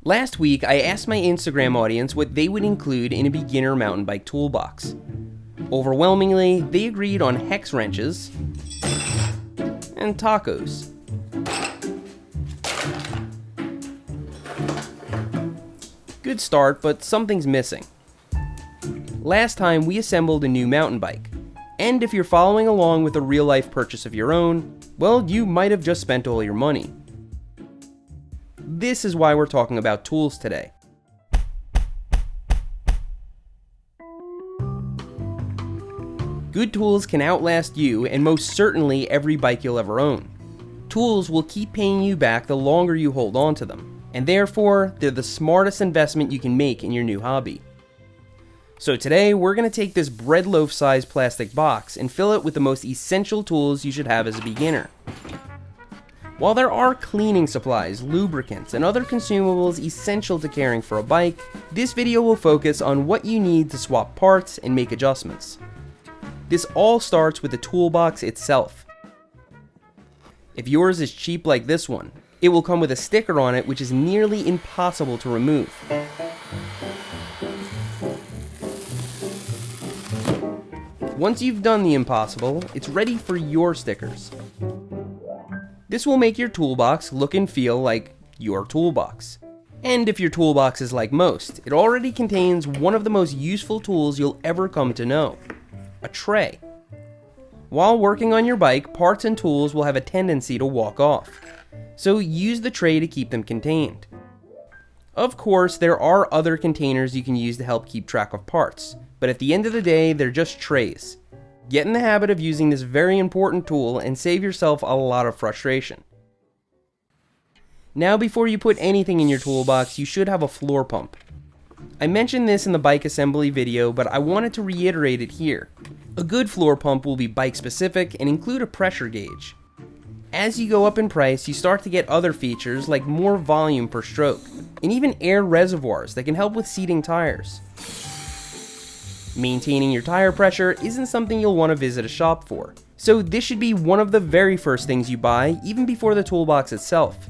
Last week, I asked my Instagram audience what they would include in a beginner mountain bike toolbox. Overwhelmingly, they agreed on hex wrenches and tacos. Good start, but something's missing. Last time, we assembled a new mountain bike. And if you're following along with a real-life purchase of your own, well, you might have just spent all your money. This is why we're talking about tools today. Good tools can outlast you and most certainly every bike you'll ever own. Tools will keep paying you back the longer you hold on to them, and therefore, they're the smartest investment you can make in your new hobby. So today, we're going to take this bread loaf-sized plastic box and fill it with the most essential tools you should have as a beginner. While there are cleaning supplies, lubricants, and other consumables essential to caring for a bike, this video will focus on what you need to swap parts and make adjustments. This all starts with the toolbox itself. If yours is cheap like this one, it will come with a sticker on it which is nearly impossible to remove. Once you've done the impossible, it's ready for your stickers. This will make your toolbox look and feel like your toolbox. And if your toolbox is like most, it already contains one of the most useful tools you'll ever come to know: a tray. While working on your bike, parts and tools will have a tendency to walk off, so use the tray to keep them contained. Of course, there are other containers you can use to help keep track of parts, but at the end of the day, they're just trays. Get in the habit of using this very important tool and save yourself a lot of frustration. Now, before you put anything in your toolbox, you should have a floor pump. I mentioned this in the bike assembly video, but I wanted to reiterate it here. A good floor pump will be bike specific and include a pressure gauge. As you go up in price, you start to get other features like more volume per stroke, and even air reservoirs that can help with seating tires. Maintaining your tire pressure isn't something you'll want to visit a shop for, so this should be one of the very first things you buy, even before the toolbox itself.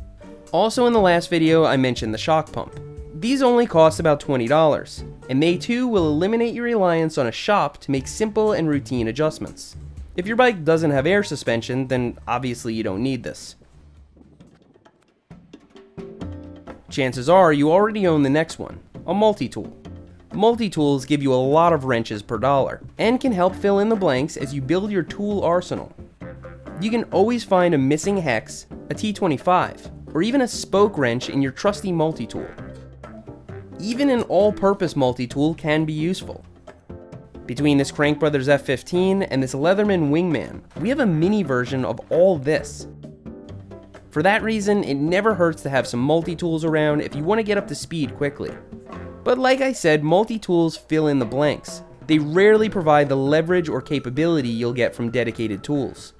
Also in the last video, I mentioned the shock pump. These only cost about $20, and they too will eliminate your reliance on a shop to make simple and routine adjustments. If your bike doesn't have air suspension, then obviously you don't need this. Chances are you already own the next one, a multi-tool. Multitools give you a lot of wrenches per dollar, and can help fill in the blanks as you build your tool arsenal. You can always find a missing hex, a T25, or even a spoke wrench in your trusty multi-tool. Even an all-purpose multi-tool can be useful. Between this Crank Brothers F15 and this Leatherman Wingman, we have a mini version of all this. For that reason, it never hurts to have some multi-tools around if you want to get up to speed quickly. But like I said, multi-tools fill in the blanks. They rarely provide the leverage or capability you'll get from dedicated tools.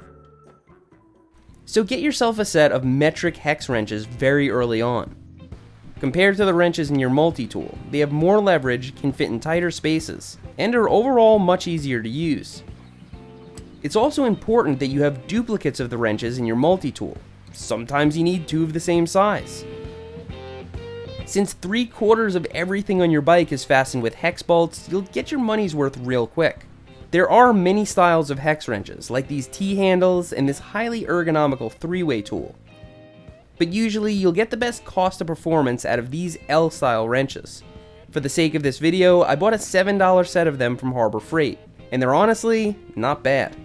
So get yourself a set of metric hex wrenches very early on. Compared to the wrenches in your multi-tool, they have more leverage, can fit in tighter spaces, and are overall much easier to use. It's also important that you have duplicates of the wrenches in your multi-tool. Sometimes you need two of the same size. Since 3/4 of everything on your bike is fastened with hex bolts, you'll get your money's worth real quick. There are many styles of hex wrenches, like these T-handles and this highly ergonomical 3-way tool. But usually you'll get the best cost of performance out of these L-style wrenches. For the sake of this video, I bought a $7 set of them from Harbor Freight, and they're honestly not bad.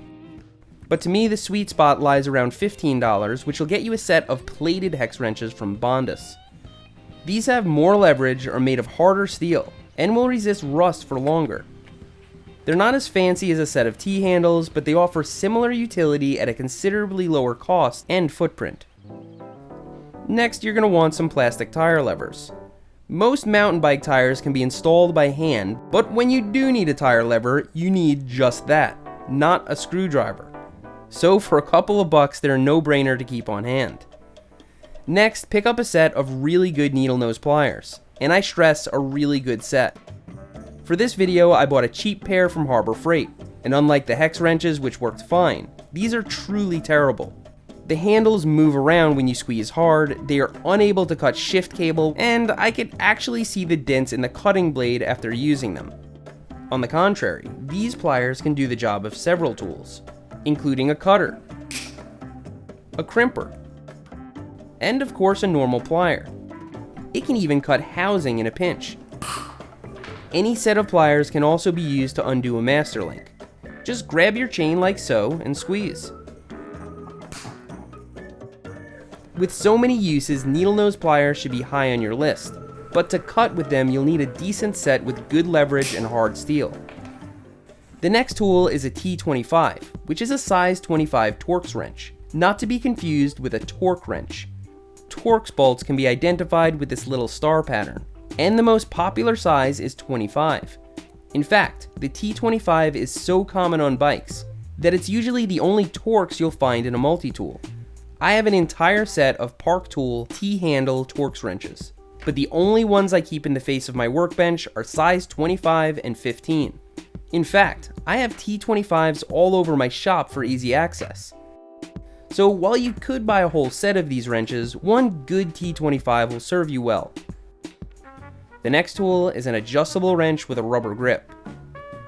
But to me, the sweet spot lies around $15, which will get you a set of plated hex wrenches from Bondus. These have more leverage, are made of harder steel, and will resist rust for longer. They're not as fancy as a set of T-handles, but they offer similar utility at a considerably lower cost and footprint. Next, you're going to want some plastic tire levers. Most mountain bike tires can be installed by hand, but when you do need a tire lever, you need just that, not a screwdriver. So for a couple of bucks, they're a no-brainer to keep on hand. Next, pick up a set of really good needle nose pliers, and I stress a really good set. For this video, I bought a cheap pair from Harbor Freight, and unlike the hex wrenches which worked fine, these are truly terrible. The handles move around when you squeeze hard, they are unable to cut shift cable, and I could actually see the dents in the cutting blade after using them. On the contrary, these pliers can do the job of several tools, including a cutter, a crimper, and of course a normal plier. It can even cut housing in a pinch. Any set of pliers can also be used to undo a master link. Just grab your chain like so and squeeze. With so many uses, needle nose pliers should be high on your list, but to cut with them you'll need a decent set with good leverage and hard steel. The next tool is a T25, which is a size 25 Torx wrench, not to be confused with a torque wrench. Torx bolts can be identified with this little star pattern, and the most popular size is 25. In fact, the T25 is so common on bikes that it's usually the only Torx you'll find in a multi-tool. I have an entire set of Park Tool T-handle Torx wrenches, but the only ones I keep in the face of my workbench are size 25 and 15. In fact, I have T25s all over my shop for easy access. So while you could buy a whole set of these wrenches, one good T25 will serve you well. The next tool is an adjustable wrench with a rubber grip.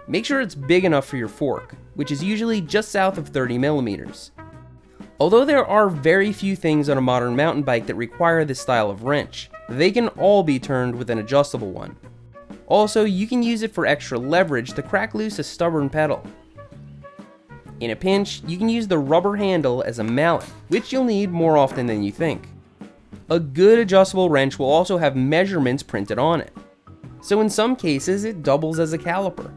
Make sure it's big enough for your fork, which is usually just south of 30 millimeters. Although there are very few things on a modern mountain bike that require this style of wrench, they can all be turned with an adjustable one. Also, you can use it for extra leverage to crack loose a stubborn pedal. In a pinch, you can use the rubber handle as a mallet, which you'll need more often than you think. A good adjustable wrench will also have measurements printed on it, so in some cases it doubles as a caliper.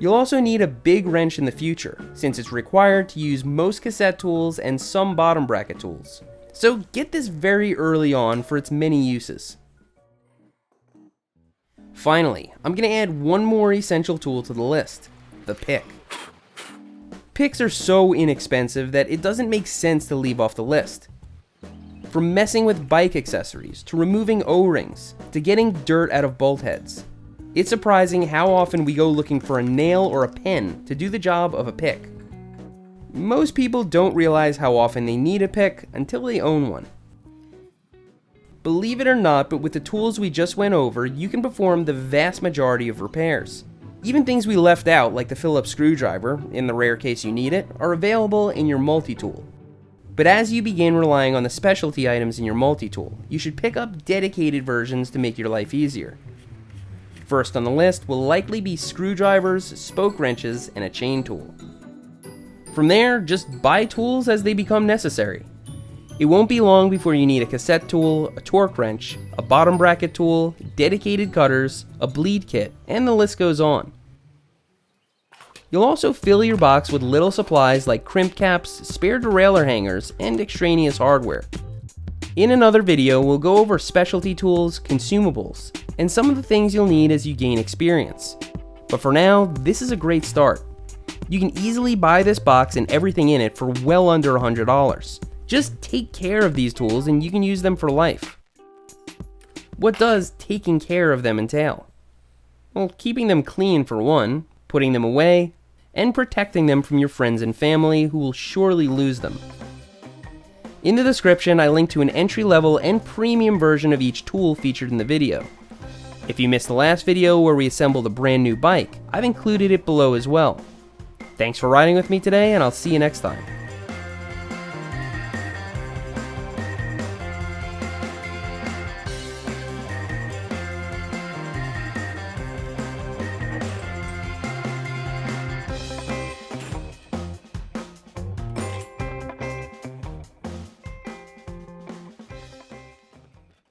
You'll also need a big wrench in the future, since it's required to use most cassette tools and some bottom bracket tools. So get this very early on for its many uses. Finally, I'm going to add one more essential tool to the list, the pick. Picks are so inexpensive that it doesn't make sense to leave off the list. From messing with bike accessories, to removing O-rings, to getting dirt out of bolt heads. It's surprising how often we go looking for a nail or a pen to do the job of a pick. Most people don't realize how often they need a pick until they own one. Believe it or not, but with the tools we just went over, you can perform the vast majority of repairs. Even things we left out, like the Phillips screwdriver, in the rare case you need it, are available in your multi-tool. But as you begin relying on the specialty items in your multi-tool, you should pick up dedicated versions to make your life easier. First on the list will likely be screwdrivers, spoke wrenches, and a chain tool. From there, just buy tools as they become necessary. It won't be long before you need a cassette tool, a torque wrench, a bottom bracket tool, dedicated cutters, a bleed kit, and the list goes on. You'll also fill your box with little supplies like crimp caps, spare derailleur hangers, and extraneous hardware. In another video, we'll go over specialty tools, consumables, and some of the things you'll need as you gain experience. But for now, this is a great start. You can easily buy this box and everything in it for well under $100. Just take care of these tools and you can use them for life. What does taking care of them entail? Well, keeping them clean for one, putting them away, and protecting them from your friends and family who will surely lose them. In the description, I link to an entry-level and premium version of each tool featured in the video. If you missed the last video where we assembled a brand new bike, I've included it below as well. Thanks for riding with me today, and I'll see you next time.